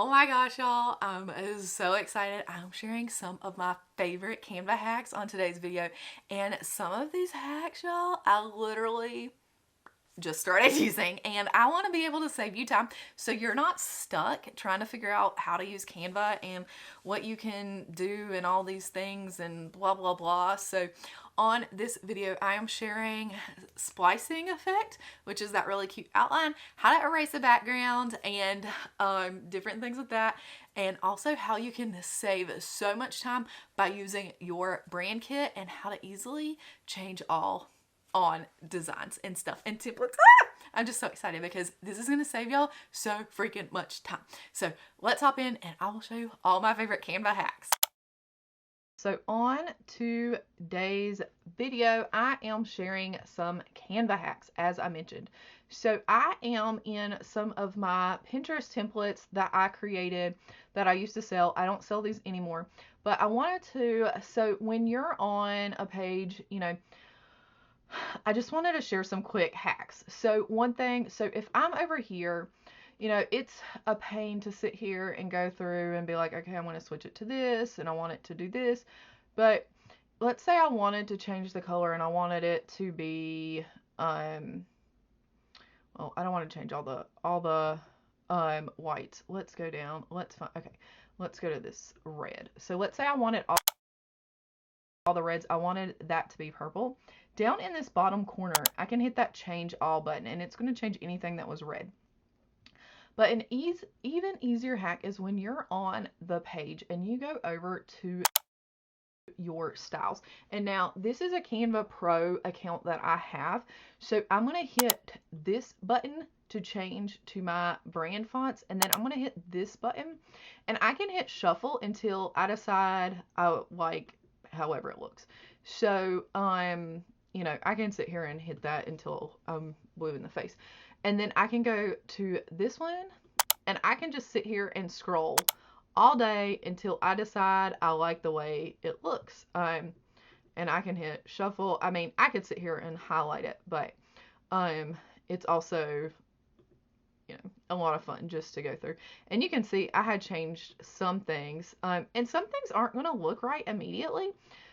Oh my gosh, y'all, I'm so excited. I'm sharing some of my favorite Canva hacks on today's video. And some of these hacks, y'all, I literally just started using, and I want to be able to save you time so you're not stuck trying to figure out how to use Canva and what you can do and all these things and blah blah blah. So on this video I am sharing splicing effect, which is that really cute outline, how to erase the background, and different things with that, and also how you can save so much time by using your brand kit and how to easily change all on designs and stuff and templates. I'm just so excited because this is going to save y'all so freaking much time. So let's hop in and I will show you all my favorite Canva hacks. So on today's video, I am sharing some Canva hacks, as I mentioned. So I am in some of my Pinterest templates that I created that I used to sell. I don't sell these anymore, but I wanted to, so when you're on a page, I just wanted to share some quick hacks. So one thing, so if I'm over here, it's a pain to sit here and go through and be like, okay, I want to switch it to this and I want it to do this. But let's say I wanted to change the color and I wanted it to be, well, I don't want to change all the whites. Let's go down. Let's find, okay, let's go to this red. So let's say I wanted all the reds. I wanted that to be purple. Down in this bottom corner, I can hit that change all button and it's going to change anything that was red. But an even easier hack is when you're on the page and you go over to your styles. And now this is a Canva Pro account that I have. So I'm going to hit this button to change to my brand fonts, and then I'm going to hit this button and I can hit shuffle until I decide I like however it looks. So I can sit here and hit that until I'm blue in the face. And then I can go to this one and I can just sit here and scroll all day until I decide I like the way it looks. And I can hit shuffle. I mean, I could sit here and highlight it, but it's also a lot of fun just to go through. And you can see I had changed some things, and some things aren't going to look right immediately.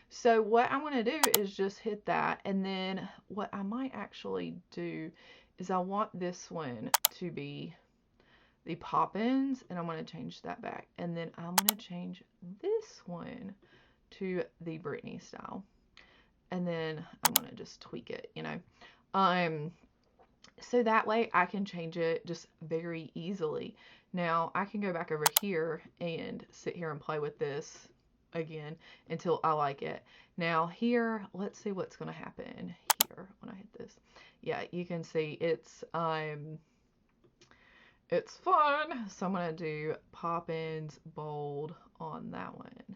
So what I'm going to do is just hit that, and then what I might actually do is I want this one to be the pop-ins, and I'm going to change that back, and then I'm going to change this one to the Britney style, and then I'm going to just tweak it, so that way I can change it just very easily. Now I can go back over here and sit here and play with this again until I like it. Now here, let's see what's going to happen here when I hit this. Yeah, you can see it's fun. So I'm going to do pop-ins bold on that one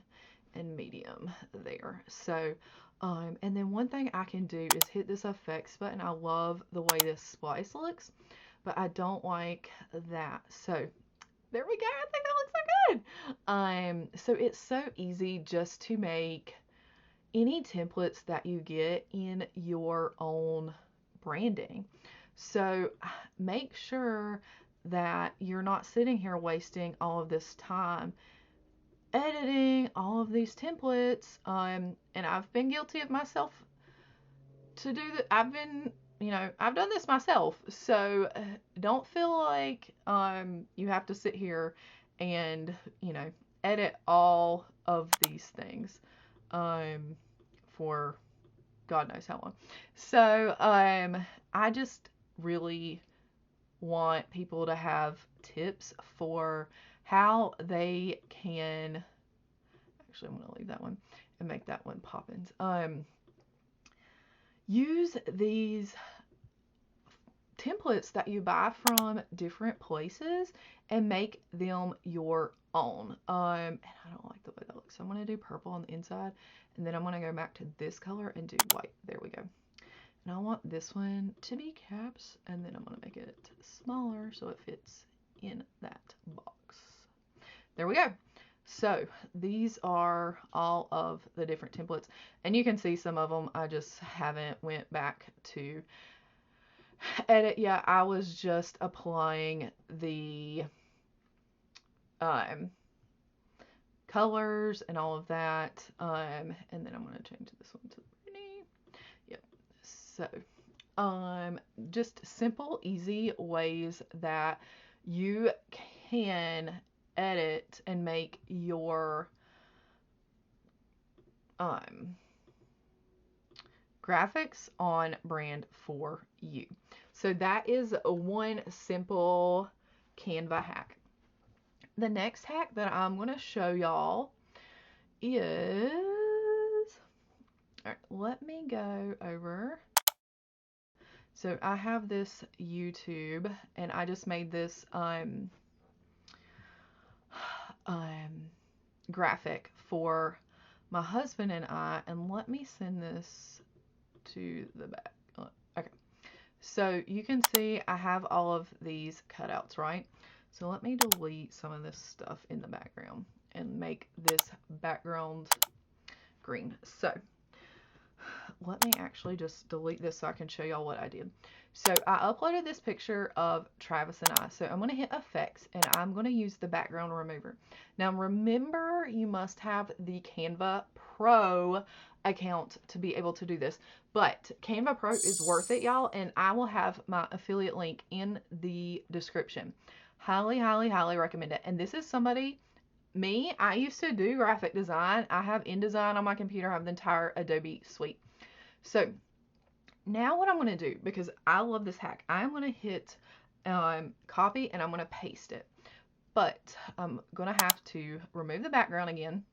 and medium there. So and then one thing I can do is hit this effects button. I love the way this splice looks, but I don't like that. So there we go. I think that looks so good. So it's so easy just to make any templates that you get in your own branding. So make sure that you're not sitting here wasting all of this time editing all of these templates, and I've been guilty of myself to do that. I've done this myself, so don't feel like you have to sit here and edit all of these things for God knows how long. So I just really want people to have tips for how they can, actually I'm going to leave that one and make that one pop-ins. Use these templates that you buy from different places and make them your own. And I don't like the way that looks, so I'm going to do purple on the inside, and then I'm going to go back to this color and do white. There we go. And I want this one to be caps, and then I'm going to make it smaller so it fits in that box. There we go. So these are all of the different templates, and you can see some of them I just haven't went back to edit yet. I was just applying the colors and all of that. And then I'm going to change this one to pretty. Yep. So, just simple, easy ways that you can edit and make your graphics on brand for you. So that is one simple Canva hack. The next hack that I'm going to show y'all is, all right, let me go over. So I have this YouTube and I just made this graphic for my husband and I, and let me send this to the back. Okay, so you can see I have all of these cutouts, right? So let me delete some of this stuff in the background and make this background green. So let me actually just delete this so I can show y'all what I did. So I uploaded this picture of Travis and I. So I'm going to hit effects and I'm going to use the background remover. Now remember, you must have the Canva Pro account to be able to do this. But Canva Pro is worth it, y'all. And I will have my affiliate link in the description. Highly, highly, highly recommend it. And this is somebody... Me, I used to do graphic design. I have InDesign on my computer. I have the entire Adobe suite. So now what I'm going to do, because I love this hack, I'm going to hit copy and I'm going to paste it. But I'm going to have to remove the background again.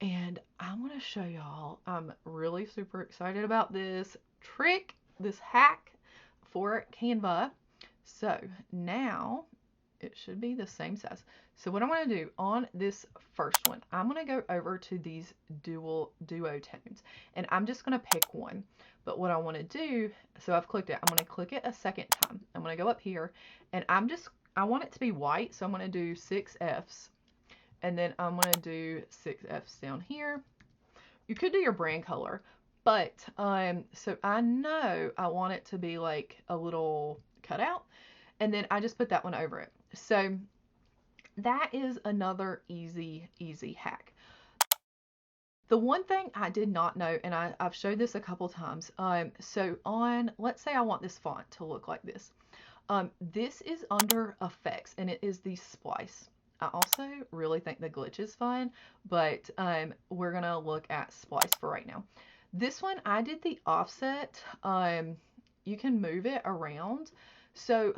And I'm going to show y'all, I'm really super excited about this trick, this hack for Canva. So now it should be the same size. So what I'm going to do on this first one, I'm going to go over to these duo tones and I'm just going to pick one. But what I want to do, so I've clicked it, I'm going to click it a second time. I'm going to go up here and I want it to be white. So I'm going to do 6 Fs and then I'm going to do 6 Fs down here. You could do your brand color, but so I know I want it to be like a little cutout. And then I just put that one over it. So that is another easy hack. The one thing I did not know, and I've showed this a couple times, so on, let's say I want this font to look like this. This is under effects and it is the splice. I also really think the glitch is fun, but we're going to look at splice for right now. This one, I did the offset. You can move it around. So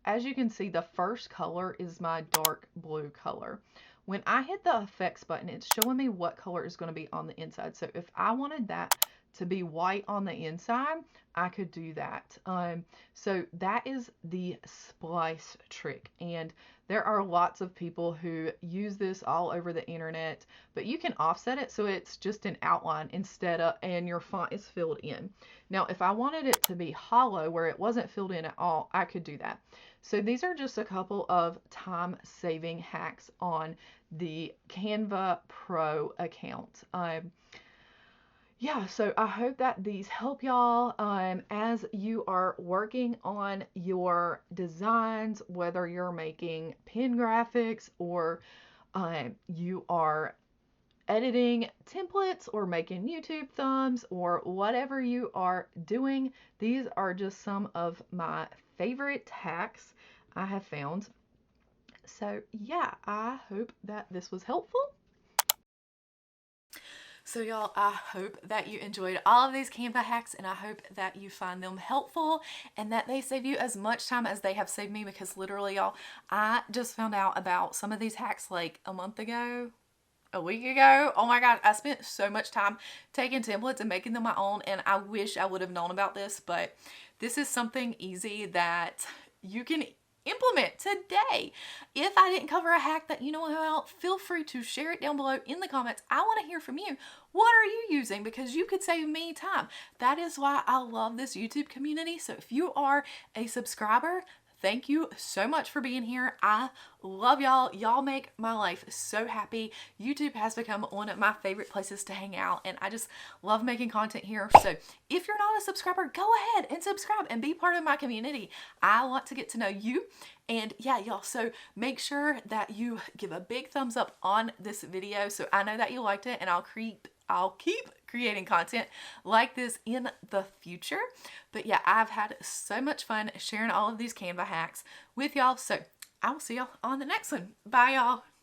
as you can see, the first color is my dark blue color. When I hit the effects button, it's showing me what color is going to be on the inside. So if I wanted that to be white on the inside, I could do that. So that is the splice trick. And there are lots of people who use this all over the internet, but you can offset it so it's just an outline instead of, and your font is filled in. Now, if I wanted it to be hollow where it wasn't filled in at all, I could do that. So these are just a couple of time-saving hacks on the Canva Pro account. Yeah, so I hope that these help y'all as you are working on your designs, whether you're making pin graphics or you are editing templates or making YouTube thumbs or whatever you are doing. These are just some of my favorite hacks I have found. So yeah, I hope that this was helpful. So y'all, I hope that you enjoyed all of these Canva hacks and I hope that you find them helpful and that they save you as much time as they have saved me, because literally y'all, I just found out about some of these hacks like a month ago, a week ago. Oh my God, I spent so much time taking templates and making them my own, and I wish I would have known about this, but this is something easy that you can implement today. If I didn't cover a hack that you know about, feel free to share it down below in the comments. I want to hear from you. What are you using? Because you could save me time. That is why I love this YouTube community. So if you are a subscriber, thank you so much for being here. I love y'all. Y'all make my life so happy. YouTube has become one of my favorite places to hang out, and I just love making content here. So if you're not a subscriber, go ahead and subscribe and be part of my community. I want to get to know you. And yeah, y'all, so make sure that you give a big thumbs up on this video so I know that you liked it, and I'll keep creating content like this in the future. But yeah, I've had so much fun sharing all of these Canva hacks with y'all. So I will see y'all on the next one. Bye, y'all.